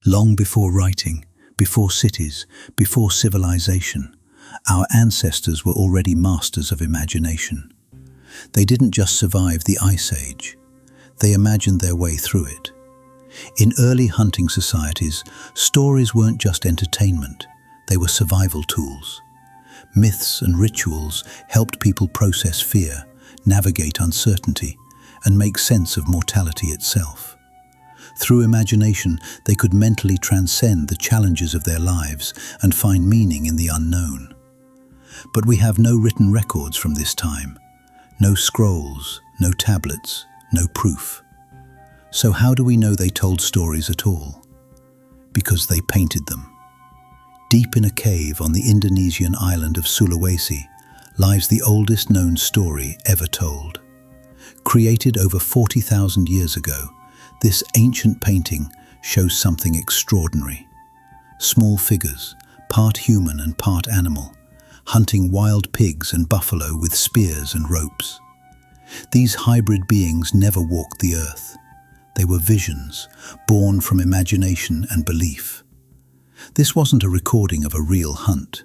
Long before writing, before cities, before civilization, our ancestors were already masters of imagination. They didn't just survive the Ice Age, they imagined their way through it. In early hunting societies, stories weren't just entertainment, they were survival tools. Myths and rituals helped people process fear, navigate uncertainty, and make sense of mortality itself. Through imagination, they could mentally transcend the challenges of their lives and find meaning in the unknown. But we have no written records from this time. No scrolls, no tablets, no proof. So how do we know they told stories at all? Because they painted them. Deep in a cave on the Indonesian island of Sulawesi lies the oldest known story ever told. Created over 40,000 years ago, this ancient painting shows something extraordinary. Small figures, part human and part animal, hunting wild pigs and buffalo with spears and ropes. These hybrid beings never walked the earth. They were visions, born from imagination and belief. This wasn't a recording of a real hunt.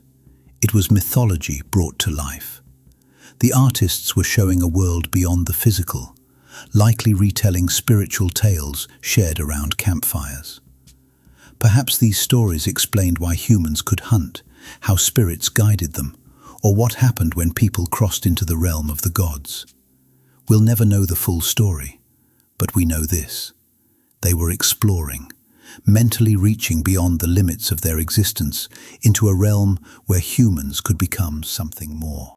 It was mythology brought to life. The artists were showing a world beyond the physical, likely retelling spiritual tales shared around campfires. Perhaps these stories explained why humans could hunt, how spirits guided them, or what happened when people crossed into the realm of the gods. We'll never know the full story, but we know this. They were exploring, mentally reaching beyond the limits of their existence into a realm where humans could become something more.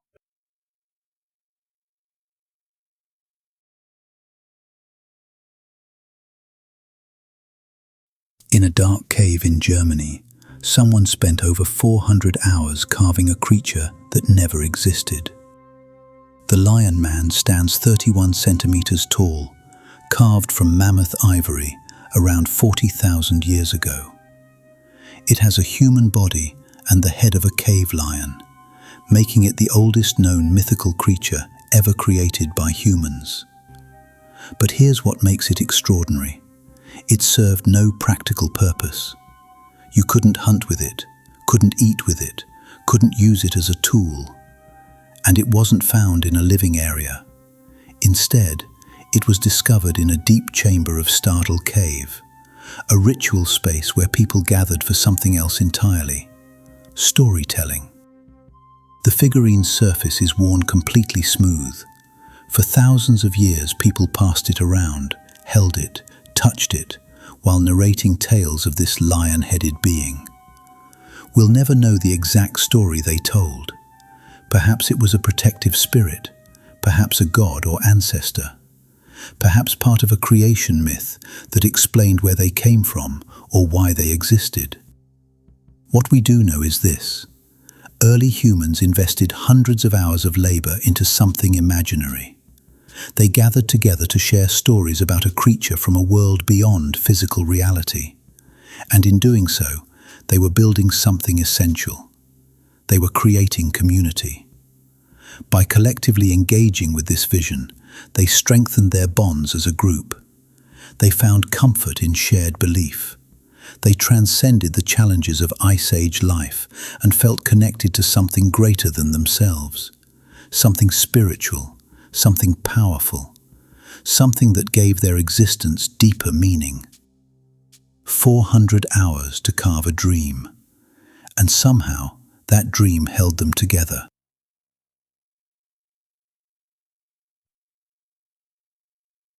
In a dark cave in Germany, someone spent over 400 hours carving a creature that never existed. The Lion Man stands 31 centimeters tall, carved from mammoth ivory around 40,000 years ago. It has a human body and the head of a cave lion, making it the oldest known mythical creature ever created by humans. But here's what makes it extraordinary. It served no practical purpose. You couldn't hunt with it, couldn't eat with it, couldn't use it as a tool. And it wasn't found in a living area. Instead, it was discovered in a deep chamber of Stardal Cave, a ritual space where people gathered for something else entirely: storytelling. The figurine's surface is worn completely smooth. For thousands of years, people passed it around, held it, touched it, while narrating tales of this lion-headed being. We'll never know the exact story they told. Perhaps it was a protective spirit, perhaps a god or ancestor, perhaps part of a creation myth that explained where they came from or why they existed. What we do know is this: early humans invested hundreds of hours of labor into something imaginary. They gathered together to share stories about a creature from a world beyond physical reality. And in doing so, they were building something essential. They were creating community. By collectively engaging with this vision, they strengthened their bonds as a group. They found comfort in shared belief. They transcended the challenges of Ice Age life and felt connected to something greater than themselves, something spiritual, something powerful, something that gave their existence deeper meaning. 400 hours to carve a dream, and somehow that dream held them together.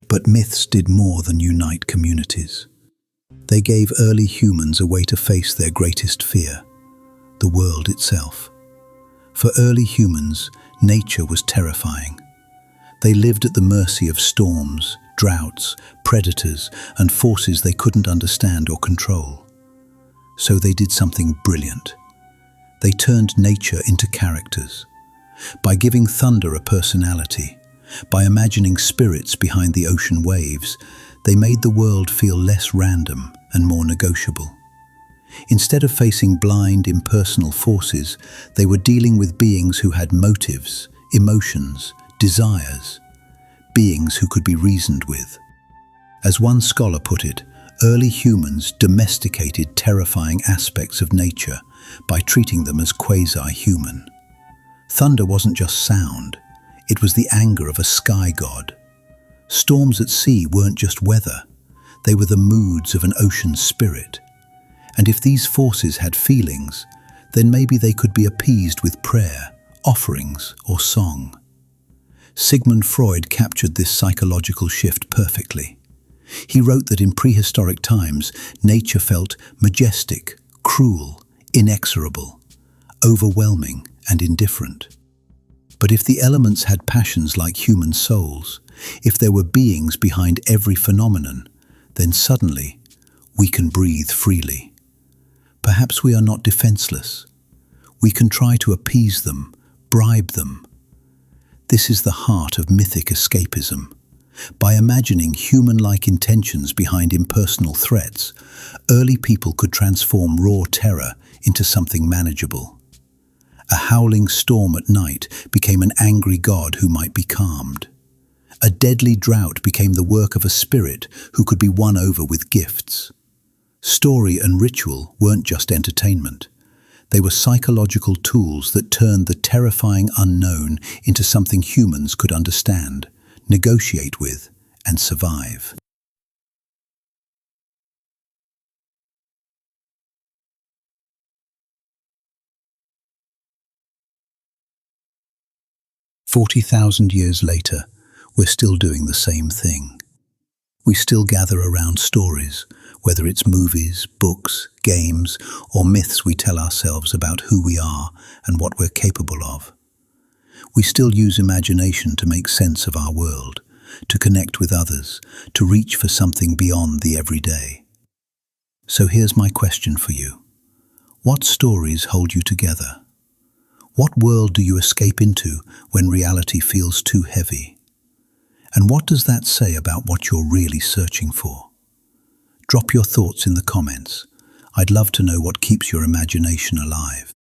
But myths did more than unite communities. They gave early humans a way to face their greatest fear, the world itself. For early humans, nature was terrifying. They lived at the mercy of storms, droughts, predators, and forces they couldn't understand or control. So they did something brilliant. They turned nature into characters. By giving thunder a personality, by imagining spirits behind the ocean waves, they made the world feel less random and more negotiable. Instead of facing blind, impersonal forces, they were dealing with beings who had motives, emotions, desires, beings who could be reasoned with. As one scholar put it, Early humans domesticated terrifying aspects of nature by treating them as quasi-human. Thunder wasn't just sound, it was the anger of a sky god. Storms at sea weren't just weather, they were the moods of an ocean spirit. And if these forces had feelings, then maybe they could be appeased with prayer, offerings, or song. Sigmund Freud captured this psychological shift perfectly. He wrote that in prehistoric times, nature felt majestic, cruel, inexorable, overwhelming, and indifferent. But if the elements had passions like human souls, if there were beings behind every phenomenon, then suddenly we can breathe freely. Perhaps we are not defenseless. We can try to appease them, bribe them. This is the heart of mythic escapism. By imagining human-like intentions behind impersonal threats, early people could transform raw terror into something manageable. A howling storm at night became an angry god who might be calmed. A deadly drought became the work of a spirit who could be won over with gifts. Story and ritual weren't just entertainment. They were psychological tools that turned the terrifying unknown into something humans could understand, negotiate with, and survive. "40,000 years later, we're still doing the same thing. We still gather around stories, whether it's movies, books, games, or myths we tell ourselves about who we are and what we're capable of. We still use imagination to make sense of our world, to connect with others, to reach for something beyond the everyday. So here's my question for you. What stories hold you together? What world do you escape into when reality feels too heavy? And what does that say about what you're really searching for? Drop your thoughts in the comments. I'd love to know what keeps your imagination alive.